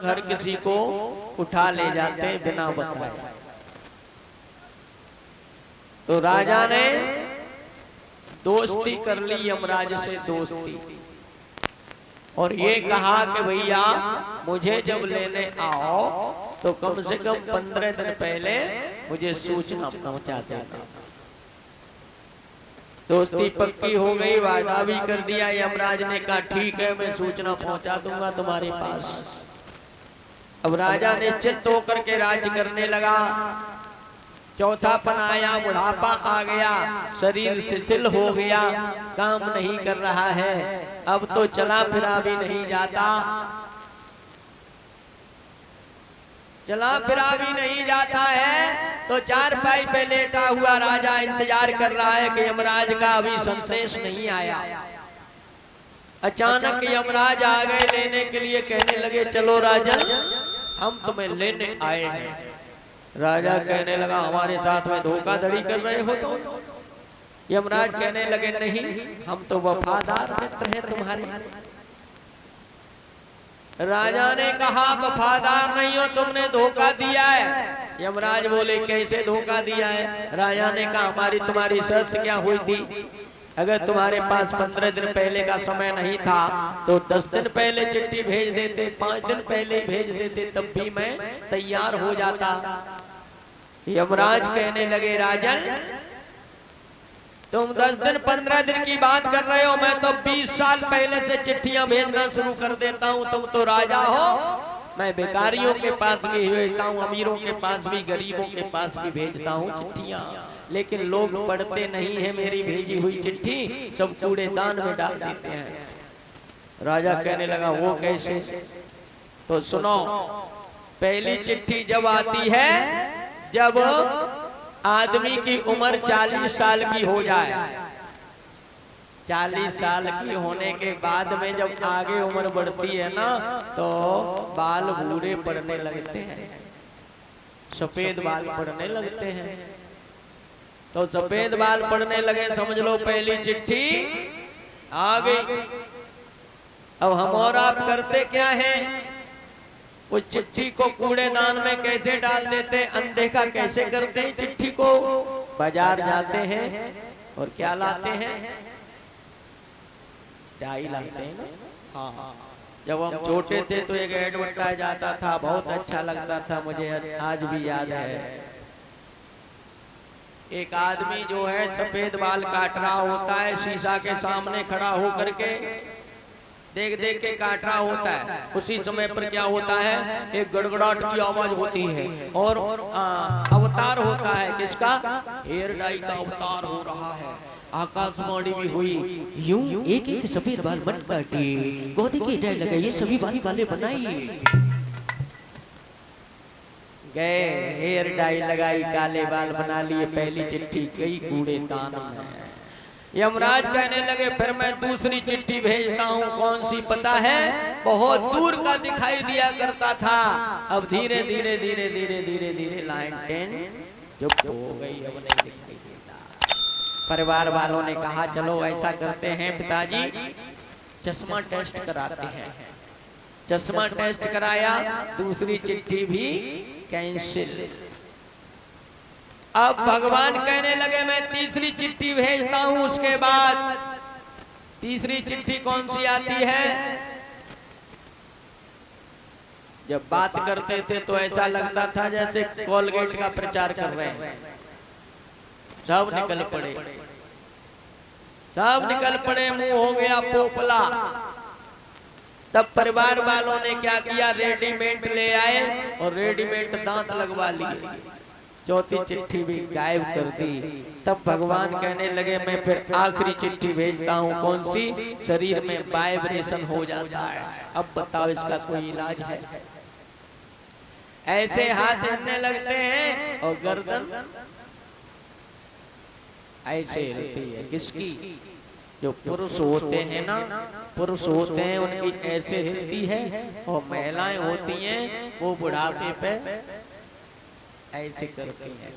घर किसी को उठा ले जाते बिना बताए। तो राजा ने दोस्ती कर ली यमराज से, दोस्ती, और ये कहा कि भैया मुझे जब लेने आओ तो कम से कम 15 दिन पहले मुझे सूचना पहुंचा देना। दोस्ती पक्की हो गई, वादा भी कर दिया। यमराज ने कहा ठीक है, मैं सूचना पहुंचा दूंगा तुम्हारे पास। अब राजा निश्चिंत होकर के राज्य करने लगा। चौथापन आया, बुढ़ापा आ गया, शरीर शिथिल हो गया, काम नहीं कर रहा है, अब तो चला फिरा भी नहीं जाता, चला फिरा भी नहीं जाता है। तो चारपाई पे लेटा हुआ राजा इंतजार कर रहा है कि यमराज का अभी संदेश नहीं आया। अचानक यमराज आ गए लेने के लिए, कहने लगे चलो राजा हम तुम्हें लेने आए हैं। राजा कहने लगा हमारे साथ में धोखाधड़ी कर रहे हो तो? यमराज कहने लगे नहीं, हम तो वफादार मित्र हैं तुम्हारे। राजा ने कहा वफादार नहीं हो, तुमने धोखा दिया है। यमराज बोले कैसे धोखा दिया है? राजा ने कहा हमारी तुम्हारी शर्त क्या हुई थी? अगर तुम्हारे पास 15 दिन पहले का समय नहीं था तो 10 दिन पहले चिट्ठी भेज देते, 5 दिन पहले भेज देते, तब भी मैं तैयार हो जाता। यमराज कहने लगे राजन तुम 10 दिन 15 दिन की बात कर रहे हो, मैं तो 20 साल पहले से चिट्ठियां भेजना शुरू कर देता हूं। तुम तो राजा हो, मैं भिखारियों के पास भी भेजता हूँ, अमीरों के पास भी, गरीबों के पास भी भेजता हूँ चिट्ठियां, लेकिन लोग पढ़ते नहीं है मेरी भेजी हुई चिट्ठी, सब कूड़ेदान में डाल देते हैं। राजा कहने लगा वो कैसे? तो सुनो, पहली चिट्ठी जब आती है जब आदमी की उम्र 40 साल की हो जाए, 40 साल की होने के बाद में जब आगे उम्र बढ़ती है ना तो बाल भूरे पड़ने लगते हैं, सफेद बाल पड़ने लगते हैं। तो सफेद बाल पड़ने लगे, समझ लो पहली चिट्ठी आ गई। अब हम और आप करते क्या हैं? उस चिट्ठी को कूड़ेदान में कैसे डाल देते, अनदेखा कैसे करते हैं चिट्ठी को। बाजार जाते हैं और क्या लाते हैं? डाई लाते हैं ना। हाँ, जब हम छोटे थे तो एक एडवर्टाइज आता था, बहुत अच्छा लगता था, मुझे आज भी याद है। एक आदमी जो है सफेद बाल काट रहा होता है, शीशा के सामने खड़ा होकर के देख देख के काट रहा होता है। उसी समय पर क्या होता है, एक गड़गड़ाहट की आवाज होती है और अवतार होता है किसका? हेयर डाई का अवतार हो रहा है। आकाशवाणी भी हुई, यूं एक एक सफेद बाल मत काटिए, गोदी की डाई लगाइए, सभी बाल काले बनाइए। गए, हेयर डाई लगाई, काले बाल बना लिए, पहली चिट्ठी गई कूड़ेदान में। यमराज कहने लगे फिर मैं दूसरी चिट्ठी भेजता हूँ, कौन सी पता है? बहुत दूर का दिखाई दिया करता था, अब धीरे धीरे धीरे धीरे धीरे धीरे लाइन 10 चुप हो गई, अब नहीं दिखाई देता। परिवार वालों ने कहा चलो ऐसा करते हैं पिताजी, चश्मा टेस्ट कराते हैं। चश्मा टेस्ट कराया, दूसरी चिट्ठी भी कैंसिल। अब भगवान कहने लगे मैं तीसरी चिट्ठी भेजता हूं। उसके बाद तीसरी चिट्ठी कौन सी आती है? जब बात करते थे तो ऐसा लगता था जैसे कोलगेट का प्रचार कर रहे हैं। सब निकल पड़े, सब निकल पड़े, मुंह हो गया पोपला। तब परिवार वालों ने क्या किया, रेडीमेड ले आए और रेडीमेड दांत लगवा लिए। चौथी चिट्ठी भी गायब कर दी। तब भगवान कहने लगे मैं फिर आखिरी चिट्ठी भेजता हूँ, कौन सी? शरीर में वाइब्रेशन हो जाता है। अब बताओ इसका कोई इलाज है? ऐसे हाथ हिलने लगते हैं और गर्दन ऐसे हिलती है। किसकी? जो पुरुष होते हैं ना, पुरुष होते हैं उनकी ऐसे हिलती है, और महिलाएं होती हैं वो बुढ़ापे पे ऐसे करती हैं।